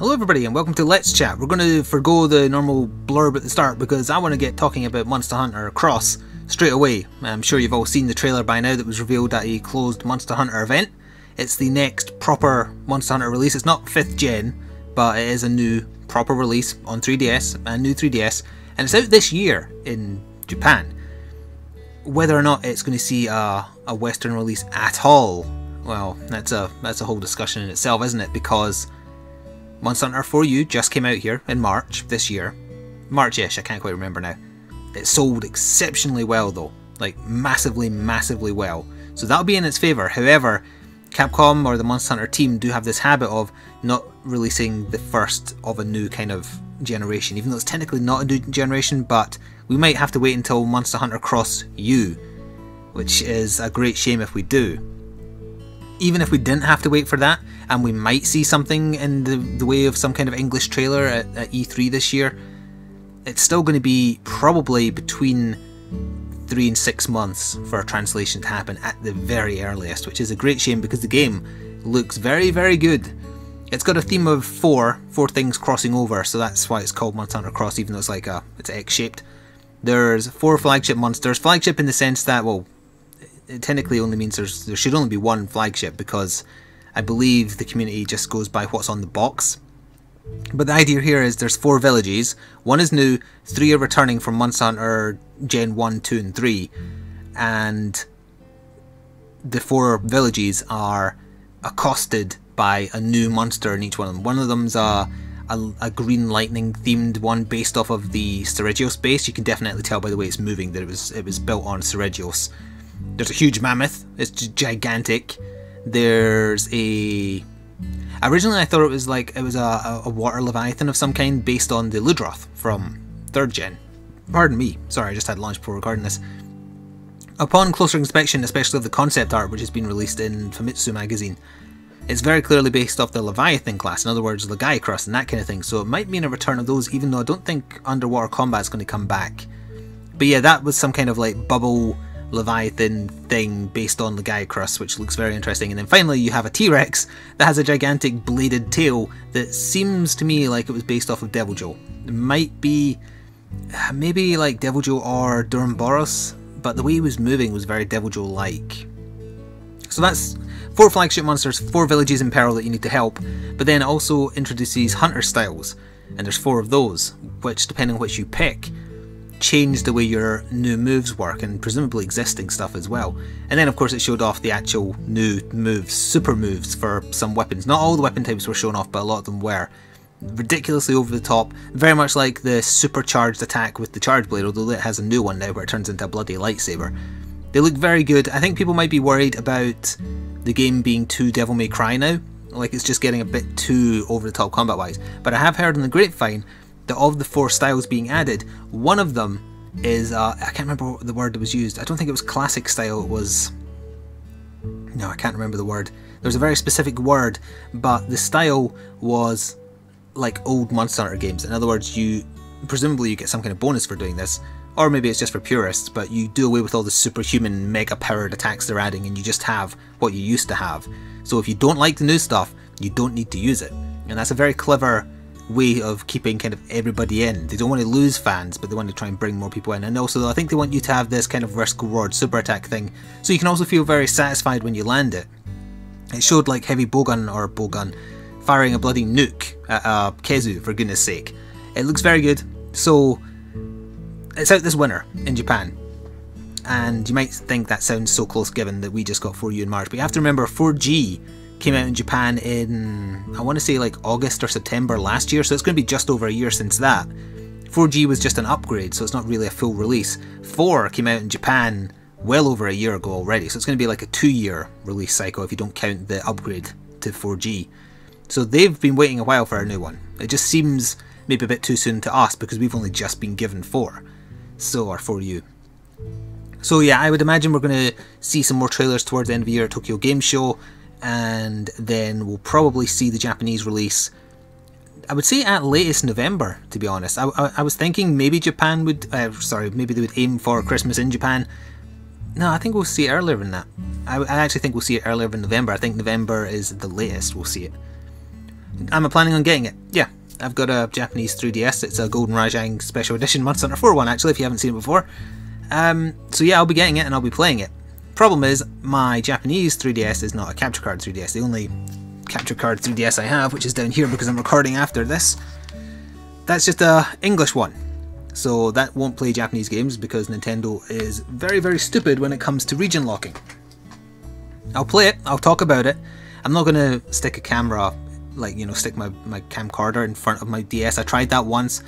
Hello everybody and welcome to Let's Chat. We're going to forgo the normal blurb at the start because I want to get talking about Monster Hunter Cross straight away. I'm sure you've all seen the trailer by now that was revealed at a closed Monster Hunter event. It's the next proper Monster Hunter release. It's not 5th gen, but it is a new proper release on 3DS and new 3DS, and it's out this year in Japan. Whether or not it's going to see a Western release at all, well, that's a whole discussion in itself, isn't it? Because Monster Hunter 4U just came out here in March this year. March-ish, I can't quite remember now. It sold exceptionally well though, like massively well. So that'll be in its favour. However, Capcom or the Monster Hunter team do have this habit of not releasing the first of a new kind of generation, even though it's technically not a new generation, but we might have to wait until Monster Hunter Cross U, which is a great shame if we do. Even if we didn't have to wait for that, and we might see something in the way of some kind of English trailer at E3 this year, it's still going to be probably between 3 and 6 months for a translation to happen at the very earliest, which is a great shame because the game looks very good. It's got a theme of four things crossing over, so that's why it's called Monster Hunter Cross, even though it's X-shaped. There's 4 flagship monsters. Flagship in the sense that, well, it technically only means there should only be one flagship, because I believe the community just goes by what's on the box. But the idea here is there's 4 villages. 1 is new, 3 are returning from Monster Hunter Gen 1, 2 and 3, and the 4 villages are accosted by a new monster in each one of them. One of them's a green lightning themed one based off of the Ceregios base. You can definitely tell by the way it's moving that it was built on Ceregios. There's a huge mammoth. It's gigantic. There's originally I thought it was a water leviathan of some kind based on the Ludroth from 3rd gen. Pardon me, sorry, I just had lunch before recording this. Upon closer inspection, especially of the concept art which has been released in Famitsu magazine, it's very clearly based off the Leviathan class, in other words Legaicrus and that kind of thing, so it might mean a return of those, even though I don't think underwater combat's going to come back. But yeah, that was some kind of like bubble Leviathan thing based on Legaicrus, which looks very interesting. And then finally you have a T-Rex that has a gigantic bladed tail that seems to me like it was based off of Deviljho. It might be maybe like Deviljho or Duramboros, but the way he was moving was very Deviljho-like. So that's 4 flagship monsters, 4 villages in peril that you need to help, but then it also introduces hunter styles, and there's 4 of those, which depending on which you pick change the way your new moves work, and presumably existing stuff as well. And then of course it showed off the actual new moves, super moves for some weapons. Not all the weapon types were shown off, but a lot of them were. Ridiculously over the top, very much like the supercharged attack with the charge blade, although it has a new one now where it turns into a bloody lightsaber. They look very good. I think people might be worried about the game being too Devil May Cry now, like it's just getting a bit too over the top combat wise, but I have heard in the grapevine that of the 4 styles being added, one of them is, I can't remember what the word that was used, I don't think it was classic style, it was, no, I can't remember the word. There's a very specific word, but the style was like old Monster Hunter games. In other words, presumably you get some kind of bonus for doing this, or maybe it's just for purists, but you do away with all the superhuman mega powered attacks they're adding and you just have what you used to have. So if you don't like the new stuff, you don't need to use it, and that's a very clever way of keeping kind of everybody in. They don't want to lose fans, but they want to try and bring more people in. And also I think they want you to have this kind of risk reward super attack thing, so you can also feel very satisfied when you land it. It showed like heavy bowgun firing a bloody nuke at Kezu, for goodness sake. It looks very good. So it's out this winter in Japan, and you might think that sounds so close given that we just got 4U in March, but you have to remember 4G came out in Japan in, I want to say like August or September last year, so it's going to be just over a year since that. 4G was just an upgrade, so it's not really a full release. 4 came out in Japan well over a year ago already, so it's going to be like a 2-year release cycle if you don't count the upgrade to 4G. So they've been waiting a while for a new one. It just seems maybe a bit too soon to us because we've only just been given 4. So, or 4U. So yeah, I would imagine we're going to see some more trailers towards the end of the year at Tokyo Game Show, and then we'll probably see the Japanese release, I would say at latest November, to be honest. I was thinking maybe Japan would, maybe they would aim for Christmas in Japan. No, I think we'll see it earlier than that. I actually think we'll see it earlier than November. I think November is the latest we'll see it. Am I planning on getting it? Yeah, I've got a Japanese 3DS. It's a Golden Rajang Special Edition Monster Hunter 4 one, actually, if you haven't seen it before. So yeah, I'll be getting it and I'll be playing it. Problem is, my Japanese 3DS is not a capture card 3DS. The only capture card 3DS I have, which is down here because I'm recording after this, that's just a English one. So that won't play Japanese games because Nintendo is very, very stupid when it comes to region locking. I'll play it, I'll talk about it. I'm not going to stick a camera, like, you know, stick my camcorder in front of my DS. I tried that once.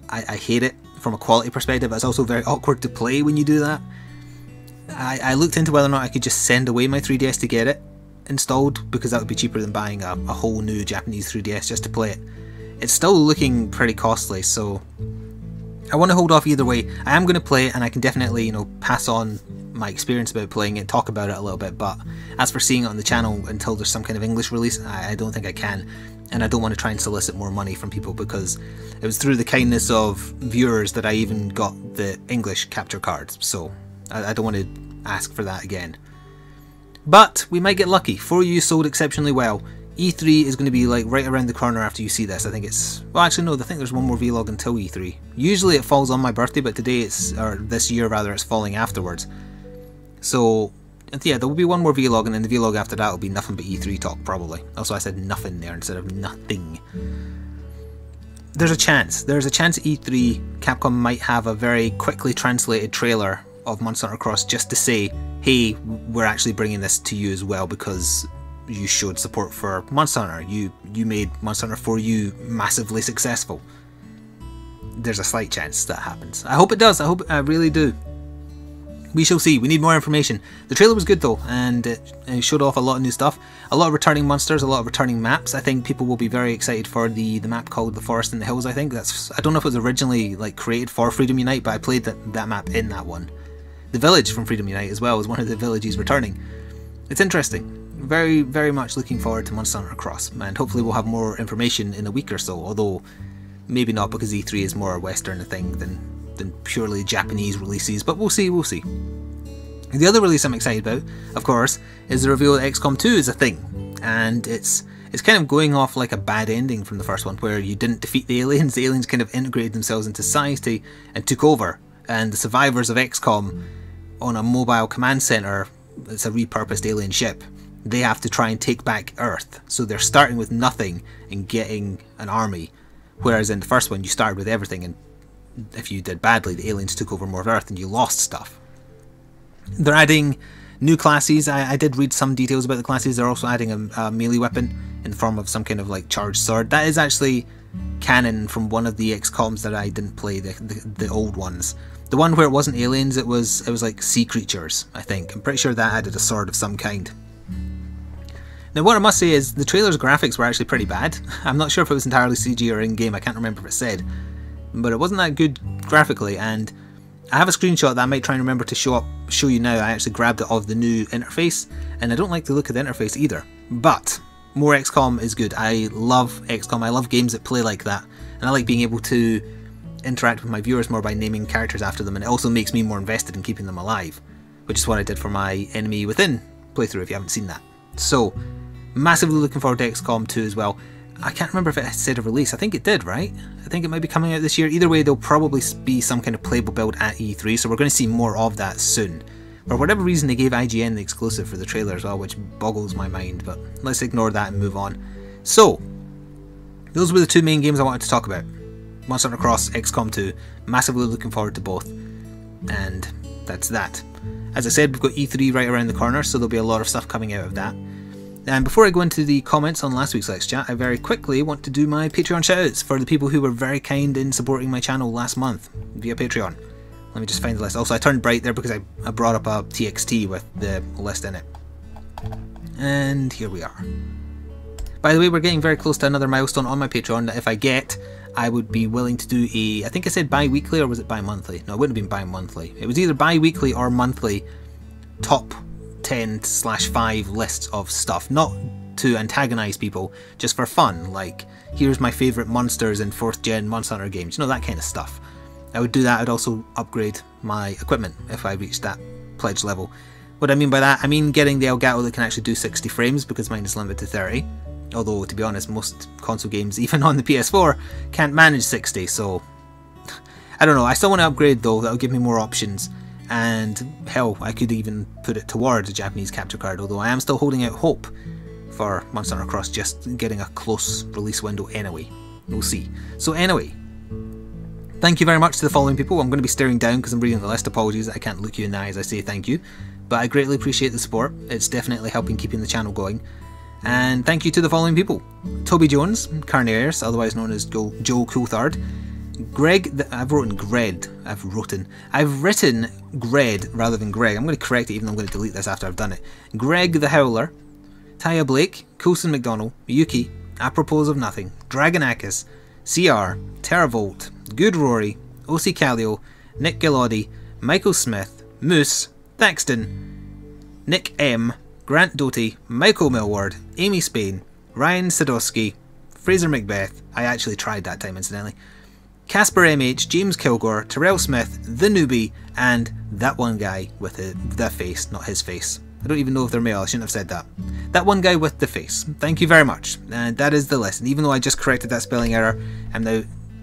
I hate it from a quality perspective. It's also very awkward to play when you do that. I looked into whether or not I could just send away my 3DS to get it installed, because that would be cheaper than buying a whole new Japanese 3DS just to play it. It's still looking pretty costly, so I want to hold off either way. I am going to play it, and I can definitely, you know, pass on my experience about playing it, talk about it a little bit, but as for seeing it on the channel until there's some kind of English release, I don't think I can, and I don't want to try and solicit more money from people, because it was through the kindness of viewers that I even got the English capture cards, so I don't want to ask for that again. But we might get lucky. 4U sold exceptionally well. E3 is going to be like right around the corner after you see this. I think it's, well, actually no, I think there's one more vlog until E3. Usually it falls on my birthday, but today it's, or this year rather, it's falling afterwards. So yeah, there will be one more vlog, and then the vlog after that will be nothing but E3 talk, probably. Also, I said nothing there instead of nothing. There's a chance at E3 Capcom might have a very quickly translated trailer of Monster Hunter Cross just to say, hey, we're actually bringing this to you as well because you showed support for Monster Hunter. You made Monster Hunter 4U massively successful. There's a slight chance that happens. I hope it does. I really do. We shall see. We need more information. The trailer was good though, and it showed off a lot of new stuff. A lot of returning monsters, a lot of returning maps. I think people will be very excited for the map called The Forest in the Hills. I think that's, I don't know if it was originally like created for Freedom Unite, but I played that map in that one. The village from Freedom Unite as well is one of the villages returning. It's interesting. Very, very much looking forward to Monster Hunter Cross, and hopefully we'll have more information in a week or so, although maybe not, because E3 is more a Western thing than purely Japanese releases, but we'll see, we'll see. The other release I'm excited about, of course, is the reveal that XCOM 2 is a thing, and it's kind of going off like a bad ending from the first one, where you didn't defeat the aliens kind of integrated themselves into society and took over, and the survivors of XCOM on a mobile command center, it's a repurposed alien ship, they have to try and take back Earth. So they're starting with nothing and getting an army, whereas in the first one you started with everything, and if you did badly the aliens took over more of Earth and you lost stuff. They're adding new classes. I did read some details about the classes. They're also adding a melee weapon in the form of some kind of like charged sword. That is actually canon from one of the XCOMs that I didn't play, the old ones. The one where it wasn't aliens, it was like sea creatures, I think. I'm pretty sure that added a sword of some kind. Now what I must say is the trailer's graphics were actually pretty bad. I'm not sure if it was entirely CG or in-game, I can't remember if it said. But it wasn't that good graphically, and I have a screenshot that I might try and remember to show you now. I actually grabbed it of the new interface, and I don't like the look of the interface either. But more XCOM is good. I love XCOM, I love games that play like that, and I like being able to interact with my viewers more by naming characters after them, and it also makes me more invested in keeping them alive, which is what I did for my Enemy Within playthrough if you haven't seen that. So, massively looking forward to XCOM 2 as well. I can't remember if it said a release. I think it did, right? I think it might be coming out this year. Either way, there'll probably be some kind of playable build at E3, so we're going to see more of that soon. For whatever reason, they gave IGN the exclusive for the trailer as well, which boggles my mind, but let's ignore that and move on. So, those were the two main games I wanted to talk about. Monster Hunter Cross, XCOM 2. Massively looking forward to both. And that's that. As I said, we've got E3 right around the corner, so there'll be a lot of stuff coming out of that. And before I go into the comments on last week's Let's Chat, I very quickly want to do my Patreon shoutouts for the people who were very kind in supporting my channel last month via Patreon. Let me just find the list. Also, I turned bright there because I brought up a TXT with the list in it. And here we are. By the way, we're getting very close to another milestone on my Patreon that if I get, I would be willing to do a, I think I said bi-weekly, or was it bi-monthly? No, it wouldn't have been bi-monthly. It was either bi-weekly or monthly top 10/5 lists of stuff, not to antagonize people, just for fun, like here's my favourite monsters in 4th gen Monster Hunter games, you know, that kind of stuff. I would do that. I'd also upgrade my equipment if I reached that pledge level. What I mean by that, I mean getting the Elgato that can actually do 60 frames, because mine is limited to 30, Although, to be honest, most console games, even on the PS4, can't manage 60, so... I don't know, I still want to upgrade though, that'll give me more options. And hell, I could even put it towards a Japanese capture card, although I am still holding out hope for Monster Hunter Cross just getting a close release window anyway. We'll see. So anyway, thank you very much to the following people. I'm going to be staring down because I'm reading the list. Apologies that I can't look you in the eye as I say thank you. But I greatly appreciate the support. It's definitely helping keeping the channel going. And thank you to the following people. Toby Jones, Carniers, otherwise known as Joe Coulthard. Greg, I've written Gred rather than Greg. I'm going to correct it even though I'm going to delete this after I've done it. Greg the Howler, Taya Blake, Coulson McDonald, Yuki, Apropos of Nothing, Dragonakis, CR, Terravolt, Good Rory, OC Callio, Nick Gillotti, Michael Smith, Moose, Thaxton, Nick M, Grant Doty, Michael Millward, Amy Spain, Ryan Sadowski, Fraser Macbeth, I actually tried that time incidentally, Casper MH, James Kilgore, Terrell Smith, The Newbie, and that one guy with the face, not his face. I don't even know if they're male, I shouldn't have said that. That one guy with the face. Thank you very much. And that is the list. And even though I just corrected that spelling error, I'm now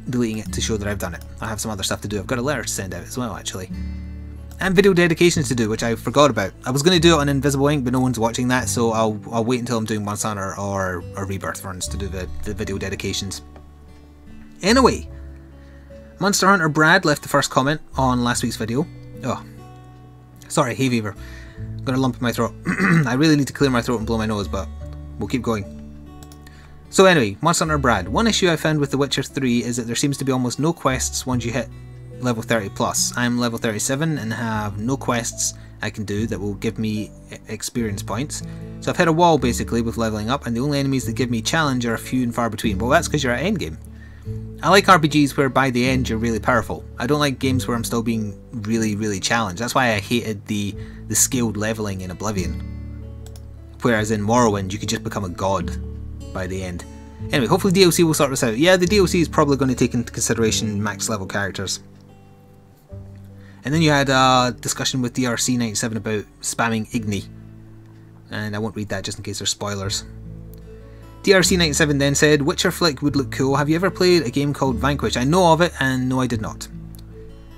deleting it to show that I've done it. I have some other stuff to do. I've got a letter to send out as well, actually. And video dedications to do, which I forgot about. I was going to do it on Invisible Ink, but no one's watching that, so I'll wait until I'm doing Monster Hunter or Rebirth runs to do the video dedications. Anyway, Monster Hunter Brad left the first comment on last week's video. Oh, sorry, hay fever. I've got a lump in my throat. I really need to clear my throat and blow my nose, but we'll keep going. So anyway, Monster Hunter Brad. One issue I found with The Witcher 3 is that there seems to be almost no quests once you hit level 30 plus. I'm level 37 and have no quests I can do that will give me experience points. So I've hit a wall basically with leveling up, and the only enemies that give me challenge are few and far between. Well, that's because you're at endgame. I like RPGs where by the end you're really powerful. I don't like games where I'm still being really challenged. That's why I hated the scaled leveling in Oblivion. Whereas in Morrowind you could just become a god by the end. Anyway, hopefully DLC will sort this out. Yeah, the DLC is probably going to take into consideration max level characters. And then you had a discussion with DRC97 about spamming Igni. And I won't read that just in case there's spoilers. DRC97 then said, Witcher Flik would look cool. Have you ever played a game called Vanquish? I know of it, and no I did not.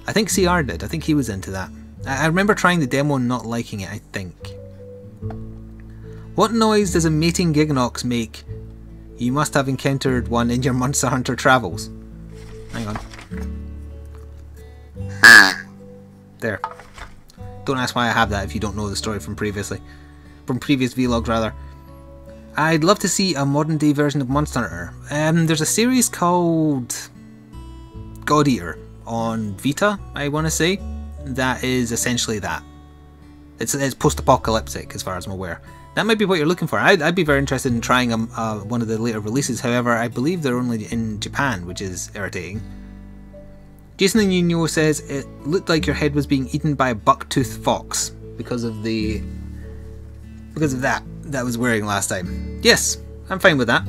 I think CR did. I think he was into that. I remember trying the demo and not liking it, I think. What noise does a mating Giganox make? You must have encountered one in your Monster Hunter travels. Hang on. There. Don't ask why I have that if you don't know the story from previous vlogs rather. I'd love to see a modern day version of Monster Hunter. There's a series called God Eater on Vita, I want to say, that is essentially that. It's post-apocalyptic as far as I'm aware. That might be what you're looking for. I'd be very interested in trying one of the later releases. However, I believe they're only in Japan, which is irritating. Jason the Nuno says it looked like your head was being eaten by a buck-toothed fox because of that I was wearing last time. Yes, I'm fine with that.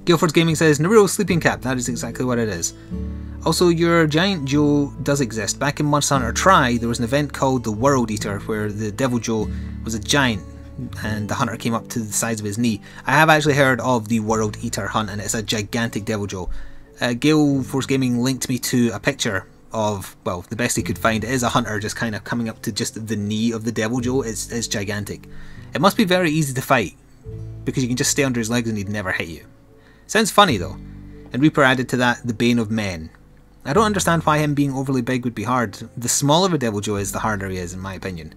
Guildford's Gaming says Naruto sleeping cap. That is exactly what it is. Also, your Giant Joe does exist. Back in Monster Hunter Tri, there was an event called the World Eater where the Devil Joe was a giant and the hunter came up to the size of his knee. I have actually heard of the World Eater hunt and it's a gigantic Devil Joe. Guildford's Gaming linked me to a picture of, well, the best he could find. It is a hunter just kind of coming up to just the knee of the Devil Joe. It's gigantic. It must be very easy to fight because you can just stay under his legs and he'd never hit you. Sounds funny though. And Reaper added to that the Bane of Men. I don't understand why him being overly big would be hard. The smaller a Devil Joe is, the harder he is in my opinion.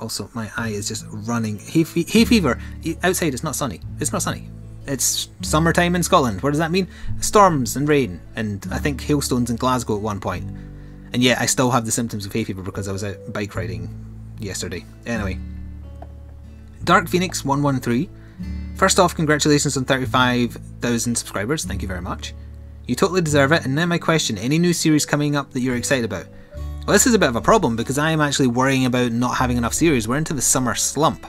Also, my eye is just running. Hay fever. Outside it's not sunny. It's not sunny. It's summertime in Scotland. What does that mean? Storms and rain, and I think hailstones in Glasgow at one point. And yet I still have the symptoms of hay fever because I was out bike riding yesterday. Anyway. Dark Phoenix 113. First off, congratulations on 35,000 subscribers. Thank you very much. You totally deserve it. And now my question, any new series coming up that you're excited about? Well, this is a bit of a problem because I am actually worrying about not having enough series. We're into the summer slump.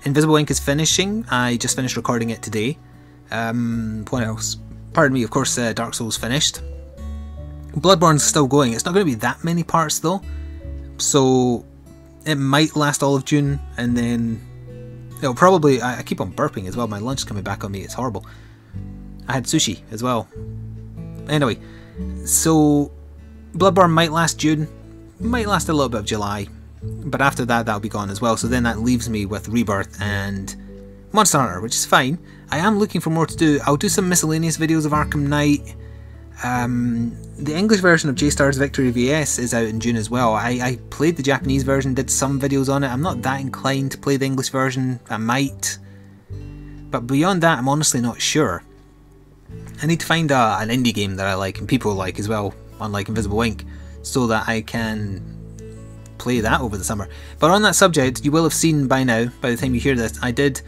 Invisible Ink is finishing. I just finished recording it today. What else? Pardon me, of course, Dark Souls finished. Bloodborne's still going. It's not going to be that many parts though. So it might last all of June and then It'll probably... I keep on burping as well. My lunch is coming back on me. It's horrible. I had sushi as well. Anyway, so Bloodborne might last June. Might last a little bit of July. But after that, that'll be gone as well. So then that leaves me with Rebirth and Monster Hunter, which is fine. I am looking for more to do. I'll do some miscellaneous videos of Arkham Knight. The English version of J-Star's Victory VS is out in June as well. I played the Japanese version, did some videos on it. I'm not that inclined to play the English version. I might. But beyond that, I'm honestly not sure. I need to find an indie game that I like and people like as well, unlike Invisible Ink, so that I can play that over the summer. But on that subject, you will have seen by now, by the time you hear this, I did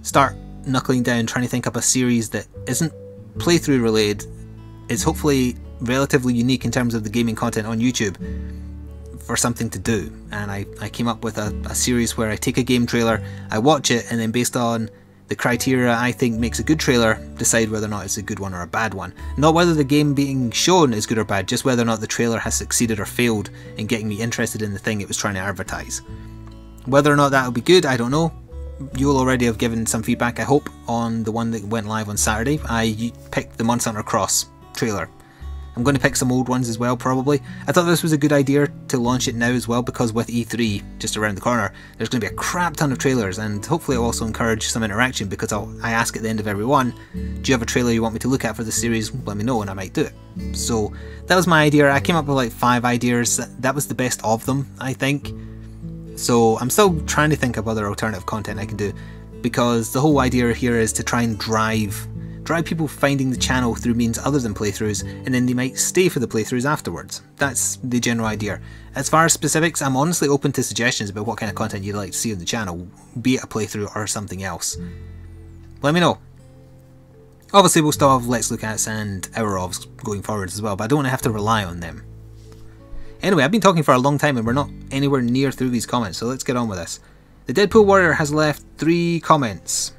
start knuckling down trying to think up a series that isn't playthrough related, is hopefully relatively unique in terms of the gaming content on YouTube, for something to do. And I came up with a series where I take a game trailer, I watch it, and then based on the criteria I think makes a good trailer, decide whether or not it's a good one or a bad one. Not whether the game being shown is good or bad, just whether or not the trailer has succeeded or failed in getting me interested in the thing it was trying to advertise. Whether or not that'll be good, I don't know. You'll already have given some feedback, I hope, on the one that went live on Saturday. I picked the Monster Hunter Cross trailer. I'm going to pick some old ones as well, probably. I thought this was a good idea to launch it now as well, because with E3 just around the corner, there's going to be a crap ton of trailers, and hopefully it'll also encourage some interaction, because I ask at the end of every one, do you have a trailer you want me to look at for the series? Let me know and I might do it. So that was my idea. I came up with like 5 ideas. That was the best of them, I think. So I'm still trying to think of other alternative content I can do, because the whole idea here is to try and drive people finding the channel through means other than playthroughs, and then they might stay for the playthroughs afterwards. That's the general idea. As far as specifics, I'm honestly open to suggestions about what kind of content you'd like to see on the channel, be it a playthrough or something else. Let me know. Obviously we'll still have Let's Look Ats and Hour Ofs going forwards as well, but I don't want to have to rely on them. Anyway, I've been talking for a long time and we're not anywhere near through these comments, so let's get on with this. The Deadpool Warrior has left 3 comments.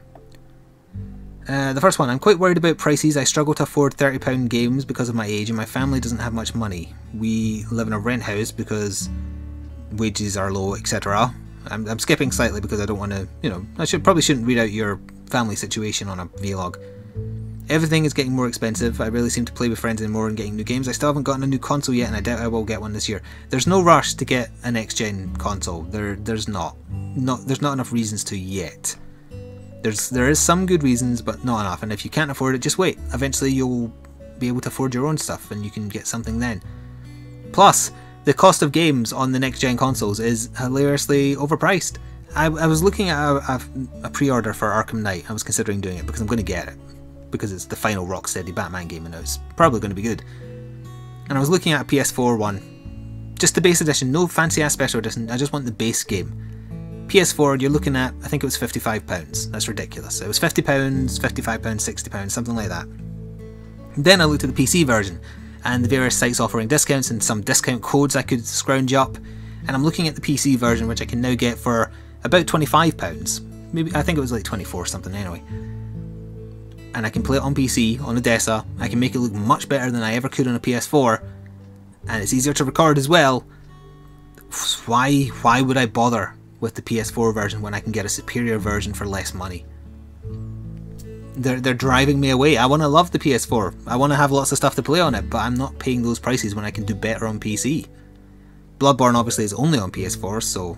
The first one, I'm quite worried about prices. I struggle to afford £30 games because of my age, and my family doesn't have much money. We live in a rent house because wages are low, etc. I'm skipping slightly because I don't want to, I probably shouldn't read out your family situation on a vlog. Everything is getting more expensive. I really seem to play with friends anymore and getting new games. I still haven't gotten a new console yet, and I doubt I will get one this year. There's no rush to get a next-gen console. There's not enough reasons to yet. There is some good reasons, but not enough, and if you can't afford it, just wait. Eventually you'll be able to afford your own stuff and you can get something then. Plus, the cost of games on the next gen consoles is hilariously overpriced. I was looking at a pre-order for Arkham Knight. I was considering doing it because I'm going to get it, because it's the final Rocksteady Batman game and it's probably going to be good. And I was looking at a PS4 one, just the base edition, no fancy ass special edition, I just want the base game. PS4, you're looking at, I think it was £55. That's ridiculous. It was £50, £55, £60, something like that. Then I looked at the PC version, and the various sites offering discounts and some discount codes I could scrounge up, and I'm looking at the PC version, which I can now get for about £25. Maybe, I think it was like 24 something anyway. And I can play it on PC, on Odessa. I can make it look much better than I ever could on a PS4, and it's easier to record as well. Why would I bother with the PS4 version when I can get a superior version for less money? They're driving me away. I want to love the PS4. I want to have lots of stuff to play on it, but I'm not paying those prices when I can do better on PC. Bloodborne obviously is only on PS4, so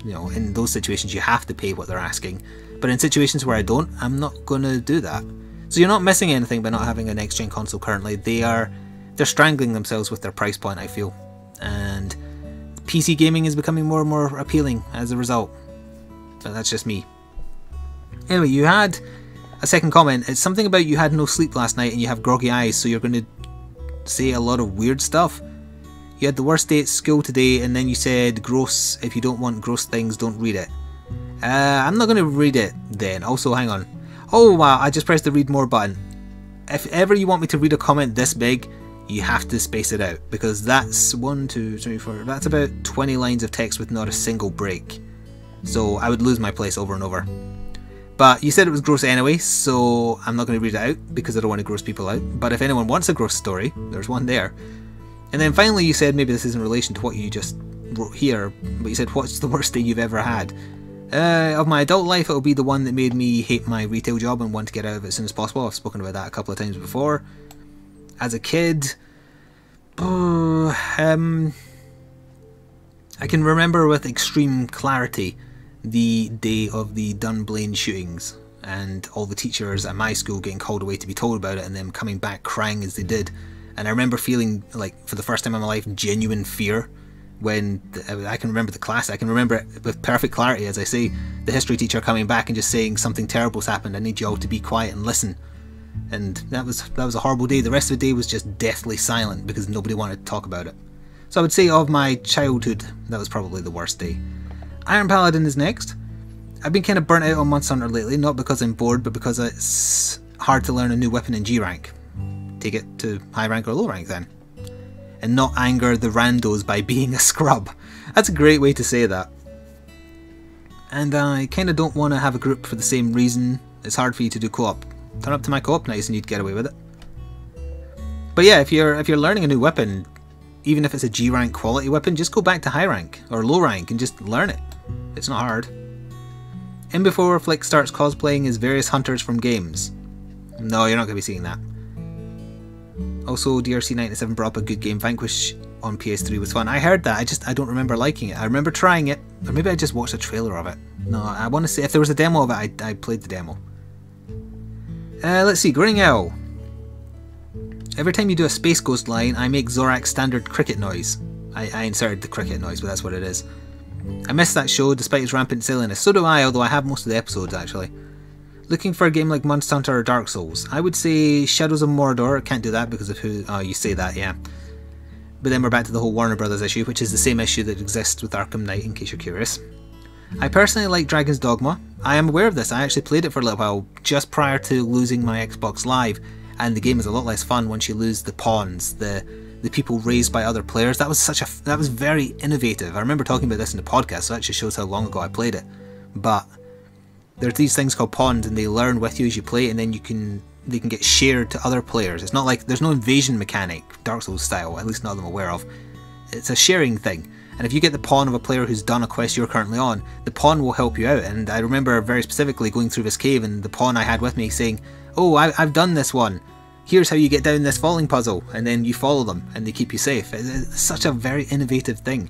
in those situations you have to pay what they're asking. But in situations where I don't, I'm not going to do that. So you're not missing anything by not having a next gen console currently. They're strangling themselves with their price point, I feel. And PC gaming is becoming more and more appealing as a result. But that's just me. Anyway, you had a second comment. It's something about you had no sleep last night and you have groggy eyes, so you're going to say a lot of weird stuff. You had the worst day at school today, and then you said gross. If you don't want gross things, don't read it. I'm not going to read it then. Also, hang on. Oh wow, I just pressed the read more button. If ever you want me to read a comment this big, you have to space it out, because that's 1, 2, 3, 4, that's about 20 lines of text with not a single break. So I would lose my place over and over. But you said it was gross anyway, so I'm not going to read it out because I don't want to gross people out. But if anyone wants a gross story, there's one there. And then finally you said, maybe this is in relation to what you just wrote here, but you said, what's the worst day you've ever had? Of my adult life, it'll be the one that made me hate my retail job and want to get out of it as soon as possible. I've spoken about that a couple of times before. As a kid, I can remember with extreme clarity the day of the Dunblane shootings and all the teachers at my school getting called away to be told about it and them coming back crying as they did. And I remember feeling like, for the first time in my life, genuine fear when I can remember the class. I can remember it with perfect clarity, as I say, the history teacher coming back and just saying something terrible's happened, I need you all to be quiet and listen. And that was a horrible day. The rest of the day was just deathly silent because nobody wanted to talk about it. So I would say of my childhood, that was probably the worst day. Iron Paladin is next. I've been kind of burnt out on Monster Hunter lately, not because I'm bored, but because it's hard to learn a new weapon in G rank. Take it to high rank or low rank then. And not anger the randos by being a scrub. That's a great way to say that. And I kind of don't want to have a group for the same reason. It's hard for you to do co-op. Turn up to my co-op nights and you'd get away with it. But yeah, if you're learning a new weapon, even if it's a G rank quality weapon, just go back to high rank or low rank and just learn it. It's not hard. In before Flik starts cosplaying as various hunters from games. No, you're not going to be seeing that. Also, DRC97 brought up a good game. Vanquish on PS3 was fun. I heard that, I don't remember liking it. I remember trying it, or maybe I just watched a trailer of it. No, I want to say, if there was a demo of it, I played the demo. Let's see, Grinning Owl. Every time you do a Space Ghost line, I make Zorak's standard cricket noise. I inserted the cricket noise, but that's what it is. I miss that show despite its rampant silliness. So do I, although I have most of the episodes actually. Looking for a game like Monster Hunter or Dark Souls. I would say Shadows of Mordor. I can't do that because of who... Oh, you say that, yeah. But then we're back to the whole Warner Brothers issue, which is the same issue that exists with Arkham Knight, in case you're curious. I personally like Dragon's Dogma. I am aware of this. I actually played it for a little while just prior to losing my Xbox Live, and the game is a lot less fun once you lose the pawns, the people raised by other players. That was very innovative. I remember talking about this in the podcast, so that just shows how long ago I played it. But there's these things called pawns, and they learn with you as you play, and then they can get shared to other players. It's not like there's no invasion mechanic, Dark Souls style, at least not that I'm aware of. It's a sharing thing, and if you get the pawn of a player who's done a quest you're currently on, the pawn will help you out. And I remember very specifically going through this cave and the pawn I had with me saying, "Oh, I've done this one. Here's how you get down this falling puzzle," and then you follow them and they keep you safe. It's such a very innovative thing.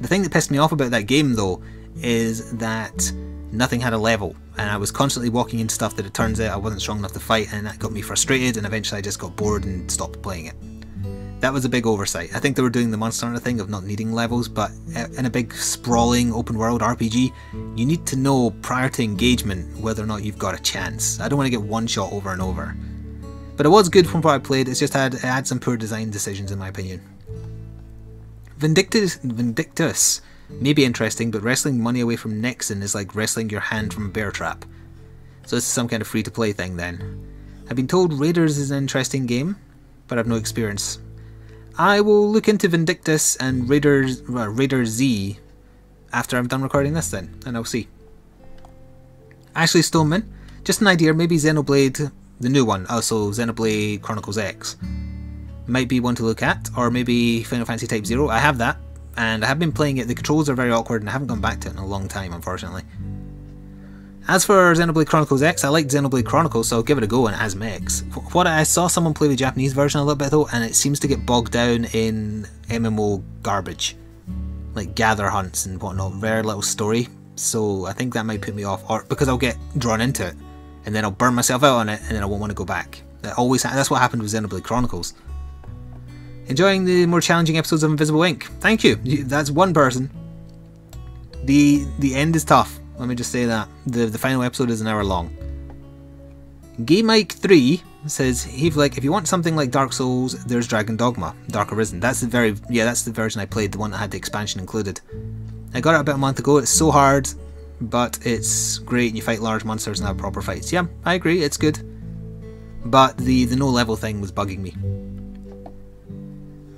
The thing that pissed me off about that game though is that nothing had a level, and I was constantly walking into stuff that it turns out I wasn't strong enough to fight, and that got me frustrated, and eventually I just got bored and stopped playing it. That was a big oversight. I think they were doing the Monster Hunter thing of not needing levels, but in a big sprawling open world RPG, you need to know prior to engagement whether or not you've got a chance. I don't want to get one shot over and over. But it was good from what I played, it had some poor design decisions in my opinion. Vindictus may be interesting, but wrestling money away from Nixon is like wrestling your hand from a bear trap. So this is some kind of free-to-play thing then. I've been told Raiders is an interesting game, but I've no experience. I will look into Vindictus and Raider Z after I'm done recording this then, and I'll see. Ashley Stoneman, just an idea, maybe Xenoblade, the new one, also Xenoblade Chronicles X, might be one to look at, or maybe Final Fantasy Type 0, I have that. And I have been playing it. The controls are very awkward and I haven't gone back to it in a long time, unfortunately. As for Xenoblade Chronicles X, I liked Xenoblade Chronicles, so I'll give it a go, and as mechs. I saw someone play the Japanese version a little bit though, and it seems to get bogged down in MMO garbage. Like gather hunts and whatnot, very little story. So I think that might put me off, or because I'll get drawn into it, and then I'll burn myself out on it, and then I won't want to go back. That's what happened with Xenoblade Chronicles. Enjoying the more challenging episodes of Invisible Ink. Thank you. That's one person. The end is tough. Let me just say that. The final episode is an hour long. GameMike3 says, "Hey Flik, if you want something like Dark Souls, there's Dragon Dogma, Dark Arisen." That's the version I played, the one that had the expansion included. I got it about a month ago. It's so hard, but it's great, and you fight large monsters and have proper fights. Yeah, I agree, it's good. But the no level thing was bugging me.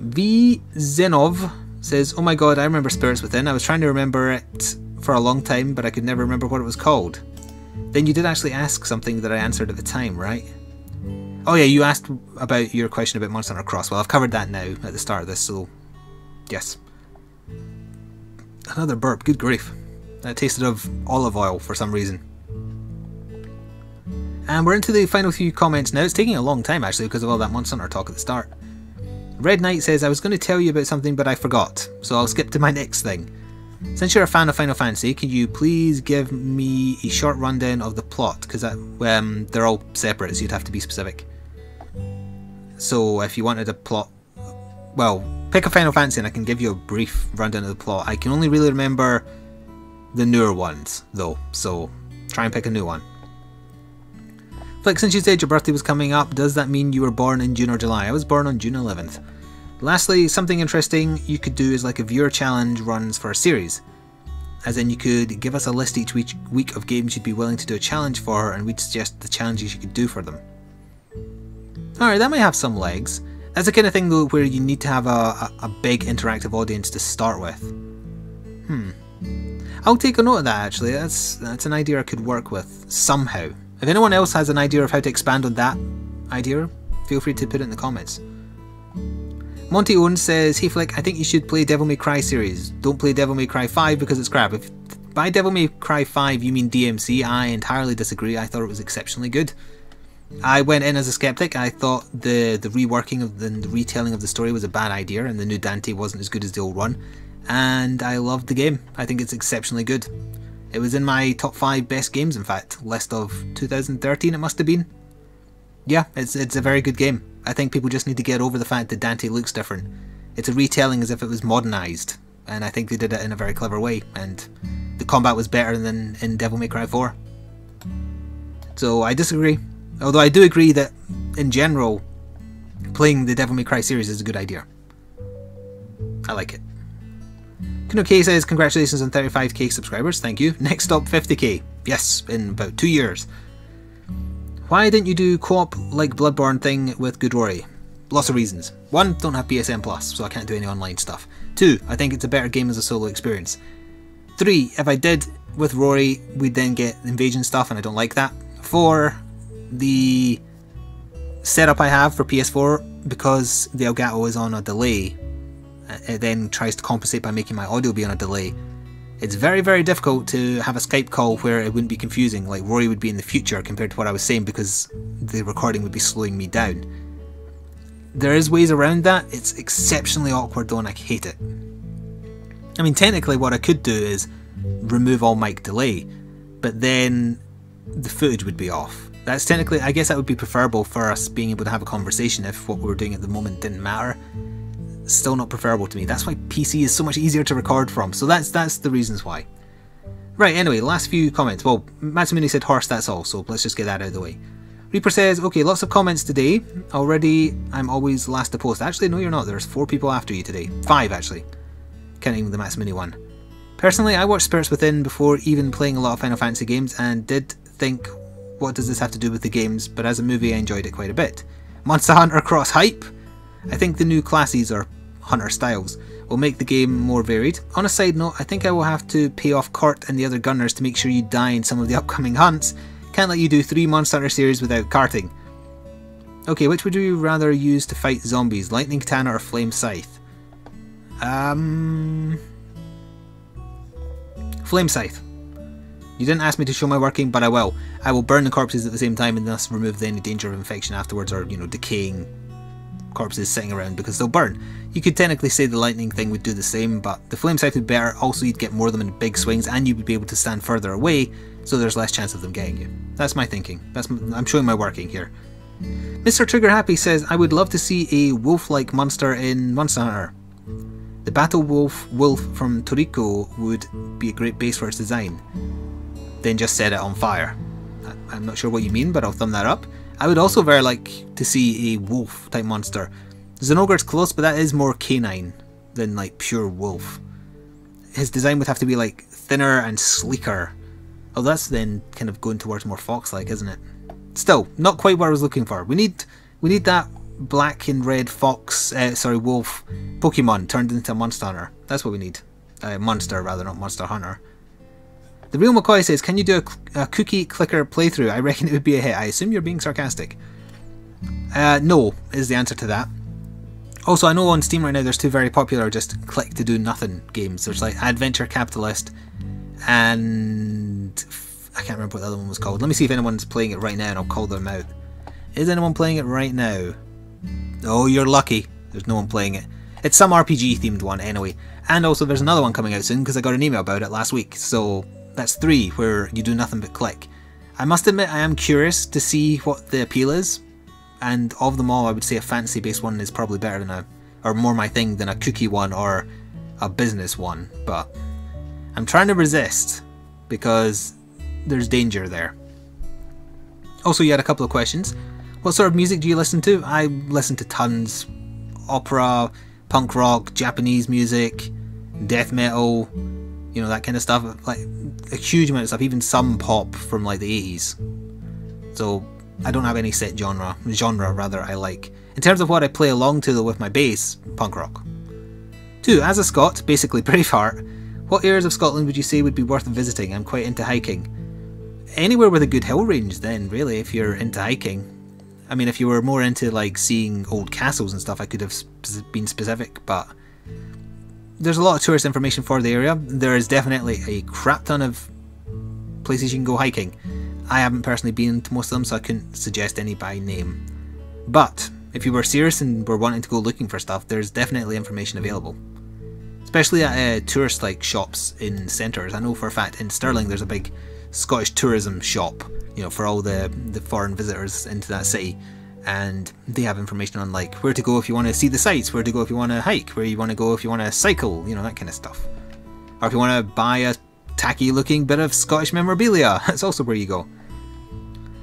V Zenov says, "Oh my god, I remember Spirits Within. I was trying to remember it for a long time, but I could never remember what it was called." Then you did actually ask something that I answered at the time, right? Oh yeah, you asked about your question about Monster Hunter Cross. Well, I've covered that now at the start of this, so yes. Another burp, good grief. It tasted of olive oil for some reason. And we're into the final few comments now. It's taking a long time actually because of all that Monster Hunter talk at the start. Red Knight says, I was going to tell you about something but I forgot, so I'll skip to my next thing. Since you're a fan of Final Fantasy, can you please give me a short rundown of the plot? Because they're all separate, so you'd have to be specific. So if you wanted a plot, well, pick a Final Fantasy and I can give you a brief rundown of the plot. I can only really remember the newer ones though, so try and pick a new one. Flik, since you said your birthday was coming up, does that mean you were born in June or July? I was born on June 11th. Lastly, something interesting you could do is like a viewer challenge runs for a series. As in you could give us a list each week of games you'd be willing to do a challenge for, and we'd suggest the challenges you could do for them. Alright, that might have some legs. That's the kind of thing though where you need to have a big interactive audience to start with. I'll take a note of that actually. That's an idea I could work with somehow. If anyone else has an idea of how to expand on that idea, feel free to put it in the comments. Monty Owens says, hey Flik, I think you should play Devil May Cry series. Don't play Devil May Cry 5 because it's crap. If by Devil May Cry 5 you mean DMC, I entirely disagree. I thought it was exceptionally good. I went in as a skeptic. I thought the reworking of the retelling of the story was a bad idea and the new Dante wasn't as good as the old one. And I loved the game. I think it's exceptionally good. It was in my top 5 best games, in fact. List of 2013 it must have been. Yeah, it's a very good game. I think people just need to get over the fact that Dante looks different. It's a retelling as if it was modernised, and I think they did it in a very clever way, and the combat was better than in Devil May Cry 4. So I disagree. Although I do agree that, in general, playing the Devil May Cry series is a good idea. I like it. Kuno K says, congratulations on 35k subscribers, thank you. Next up, 50k. Yes, in about 2 years. Why didn't you do co-op like Bloodborne thing with Good Rory? Lots of reasons. 1, don't have PSN Plus, so I can't do any online stuff. 2, I think it's a better game as a solo experience. 3, if I did with Rory, we'd then get invasion stuff and I don't like that. 4, the setup I have for PS4, because the Elgato is on a delay, it then tries to compensate by making my audio be on a delay. It's very, very difficult to have a Skype call where it wouldn't be confusing, like Rory would be in the future compared to what I was saying, because the recording would be slowing me down. There is ways around that. It's exceptionally awkward though and I hate it. I mean, technically what I could do is remove all mic delay, but then the footage would be off. That's technically, I guess that would be preferable for us being able to have a conversation if what we were doing at the moment didn't matter. Still not preferable to me. That's why PC is so much easier to record from. So that's the reasons why. Right, anyway, last few comments. Well, Matsumuni said horse, that's all, so let's just get that out of the way. Reaper says, okay, lots of comments today. Already, I'm always last to post. Actually, no you're not. There's 4 people after you today. 5 actually. Counting the Matsumuni one. Personally, I watched Spirits Within before even playing a lot of Final Fantasy games and did think, what does this have to do with the games? But as a movie, I enjoyed it quite a bit. Monster Hunter Cross hype? I think the new classes or hunter styles will make the game more varied. On a side note, I think I will have to pay off Kurt and the other gunners to make sure you die in some of the upcoming hunts. Can't let you do 3 Monster Hunter series without karting. Okay, which would you rather use to fight zombies? Lightning Katana or Flame Scythe? Flame Scythe. You didn't ask me to show my working, but I will. I will burn the corpses at the same time and thus remove any danger of infection afterwards, or, you know, decaying corpses sitting around, because they'll burn. You could technically say the lightning thing would do the same, but the flame scythe would be better. Also, you'd get more of them in big swings and you would be able to stand further away, so there's less chance of them getting you. That's my thinking. I'm showing my working here. Mr. Trigger Happy says, I would love to see a wolf-like monster in Monster Hunter. The battle wolf from Toriko would be a great base for its design. Then just set it on fire. I'm not sure what you mean, but I'll thumb that up. I would also very like to see a wolf type monster. Zenogre's close, but that is more canine than like pure wolf. His design would have to be like thinner and sleeker. Oh, that's then kind of going towards more fox-like, isn't it? Still, not quite what I was looking for. We need that black and red fox, wolf Pokemon turned into a Monster Hunter. That's what we need. Monster rather, not Monster Hunter. The Real McCoy says, can you do a cookie clicker playthrough? I reckon it would be a hit. I assume you're being sarcastic. No, is the answer to that. Also, I know on Steam right now there's 2 very popular just click to do nothing games. There's like Adventure Capitalist and I can't remember what the other one was called. Let me see if anyone's playing it right now and I'll call them out. Is anyone playing it right now? Oh, you're lucky. There's no one playing it. It's some RPG themed one anyway. And also there's another one coming out soon because I got an email about it last week. So that's 3 where you do nothing but click. I must admit I am curious to see what the appeal is. And of them all I would say a fantasy based one is probably better than or more my thing than a cookie one or a business one. But I'm trying to resist because there's danger there. Also, you had a couple of questions. What sort of music do you listen to? I listen to tons. Opera, punk rock, Japanese music, death metal, you know, that kind of stuff. Like a huge amount of stuff, even some pop from like the 80s. So I don't have any set genre rather I like. In terms of what I play along to though with my bass, punk rock. 2. As a Scot, basically Braveheart, what areas of Scotland would you say would be worth visiting? I'm quite into hiking. Anywhere with a good hill range then, really, if you're into hiking. I mean, if you were more into like seeing old castles and stuff, I could have been specific, but there's a lot of tourist information for the area. There is definitely a crap ton of places you can go hiking. I haven't personally been to most of them, so I couldn't suggest any by name. But if you were serious and were wanting to go looking for stuff, there's definitely information available. Especially at tourist like shops in centres. I know for a fact in Stirling there's a big Scottish tourism shop, you know, for all the foreign visitors into that city, and they have information on like where to go if you want to see the sights, where to go if you want to hike, where you want to go if you want to cycle, you know, that kind of stuff. Or if you want to buy a tacky looking bit of Scottish memorabilia, that's also where you go.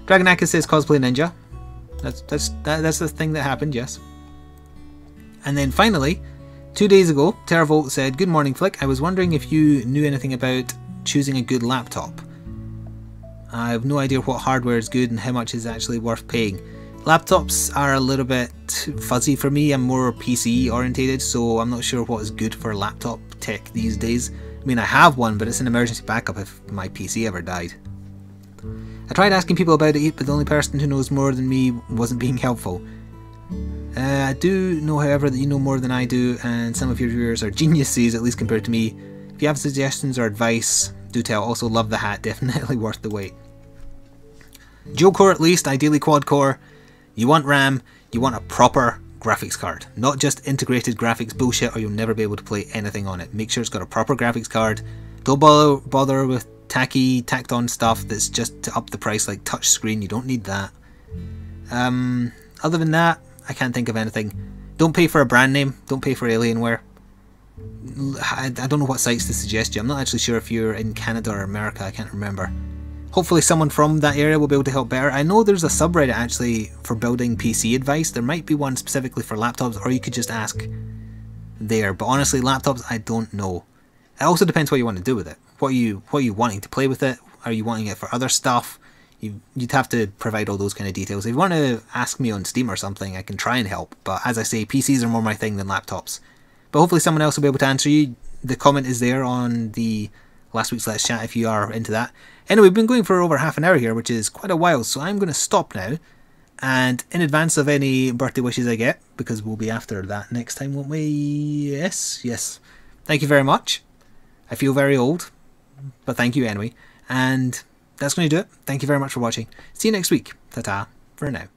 Dragonakis says cosplay ninja. That's the thing that happened, yes. And then finally, 2 days ago, Terravolt said, "Good morning, Flik. I was wondering if you knew anything about choosing a good laptop. I have no idea what hardware is good and how much is actually worth paying. Laptops are a little bit fuzzy for me. I'm more PC orientated, so I'm not sure what is good for laptop tech these days. I mean, I have one, but it's an emergency backup if my PC ever died. I tried asking people about it, but the only person who knows more than me wasn't being helpful. I do know, however, that you know more than I do, and some of your viewers are geniuses, at least compared to me. If you have suggestions or advice, do tell. Also, love the hat, definitely worth the wait. Dual core at least, ideally quad core. You want RAM, you want a proper graphics card. Not just integrated graphics bullshit or you'll never be able to play anything on it. Make sure it's got a proper graphics card. Don't bother with tacked on stuff that's just to up the price like touch screen. You don't need that. Other than that, I can't think of anything. Don't pay for a brand name. Don't pay for Alienware. I don't know what sites to suggest you. I'm not actually sure if you're in Canada or America. I can't remember. Hopefully someone from that area will be able to help better. I know there's a subreddit actually for building PC advice. There might be one specifically for laptops, or you could just ask there. But honestly, laptops, I don't know. It also depends what you want to do with it. What are you wanting to play with it? Are you wanting it for other stuff? You'd have to provide all those kind of details. If you want to ask me on Steam or something, I can try and help. But as I say, PCs are more my thing than laptops. But hopefully someone else will be able to answer you. The comment is there on the last week's Let's Chat if you are into that. Anyway, we've been going for over half an hour here, which is quite a while, so I'm going to stop now. And in advance of any birthday wishes I get, because we'll be after that next time, won't we? Yes. Thank you very much. I feel very old, but thank you anyway. And that's going to do it. Thank you very much for watching. See you next week. Ta-ta for now.